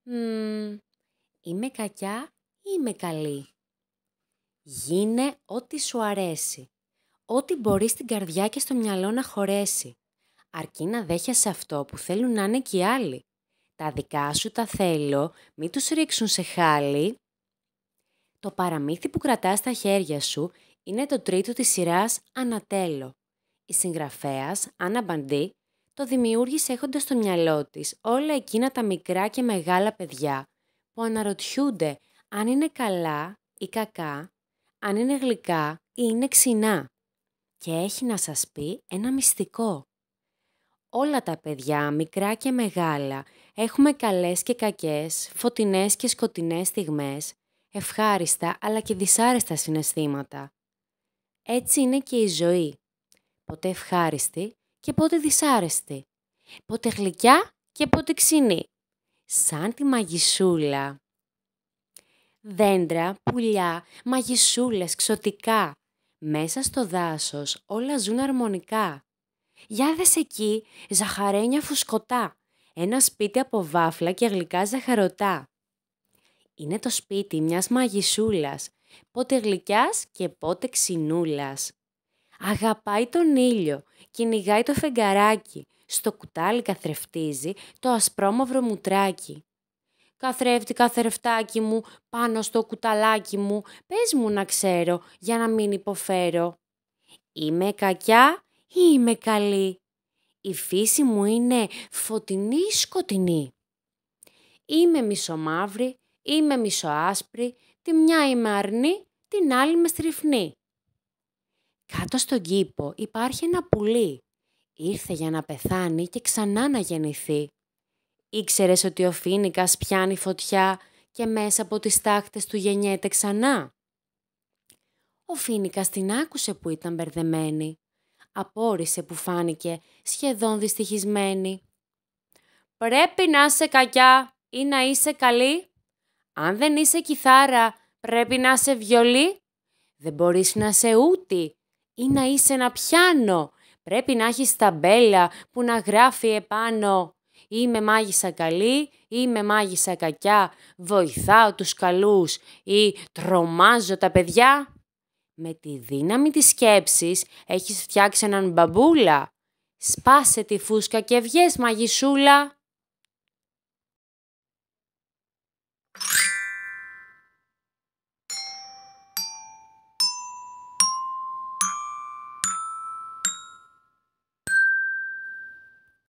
Μμμ, είμαι κακιά ή είμαι καλή? Γίνε ό,τι σου αρέσει. Ό,τι μπορεί στην καρδιά και στο μυαλό να χωρέσει. Αρκεί να δέχεσαι αυτό που θέλουν να είναι και οι άλλοι. Τα δικά σου τα θέλω, μη τους ρίξουν σε χάλι. Το παραμύθι που κρατάς στα χέρια σου είναι το τρίτο της σειράς Ανατέλο. Η συγγραφέας, Άννα Μπαντή, το δημιούργησε έχοντας στο μυαλό της όλα εκείνα τα μικρά και μεγάλα παιδιά που αναρωτιούνται αν είναι καλά ή κακά, αν είναι γλυκά ή είναι ξινά. Και έχει να σας πει ένα μυστικό. Όλα τα παιδιά, μικρά και μεγάλα, έχουμε καλές και κακές, φωτεινές και σκοτεινές στιγμές, ευχάριστα αλλά και δυσάρεστα συναισθήματα. Έτσι είναι και η ζωή. Πότε ευχάριστη και πότε δυσάρεστη. Πότε γλυκιά και πότε ξινή. Σαν τη μαγισσούλα. Δέντρα, πουλιά, μαγισσούλες, ξωτικά. Μέσα στο δάσος όλα ζουν αρμονικά. Για δες εκεί, ζαχαρένια φουσκωτά. Ένα σπίτι από βάφλα και γλυκά ζαχαρωτά. Είναι το σπίτι μιας μαγισσούλας, πότε γλυκιάς και πότε ξινούλας. Αγαπάει τον ήλιο, κυνηγάει το φεγγαράκι, στο κουτάλι καθρεφτίζει το ασπρόμαυρο μουτράκι. Καθρέφτη, καθρεφτάκι μου, πάνω στο κουταλάκι μου, πες μου να ξέρω για να μην υποφέρω. Είμαι κακιά ή είμαι καλή? Η φύση μου είναι φωτεινή ή σκοτεινή? Είμαι μισομαύρη, είμαι μισοάσπρη, τη μια είμαι αρνή, την άλλη με στριφνή. Κάτω στον κήπο υπάρχει ένα πουλί. Ήρθε για να πεθάνει και ξανά να γεννηθεί. Ήξερες ότι ο φοίνικας πιάνει φωτιά και μέσα από τις τάχτες του γεννιέται ξανά? Ο φοίνικας την άκουσε που ήταν μπερδεμένη. Απόρρισε που φάνηκε σχεδόν δυστυχισμένη. Πρέπει να είσαι κακιά ή να είσαι καλή? Αν δεν είσαι κιθάρα, πρέπει να είσαι βιολί? Δεν μπορείς να είσαι ούτη ή να είσαι ένα πιάνο? Πρέπει να έχεις ταμπέλα που να γράφει επάνω. Είμαι μάγισσα καλή, είμαι μάγισσα κακιά, βοηθάω τους καλούς ή τρομάζω τα παιδιά. Με τη δύναμη της σκέψης έχεις φτιάξει έναν μπαμπούλα. Σπάσε τη φούσκα και βγες, μαγισσούλα.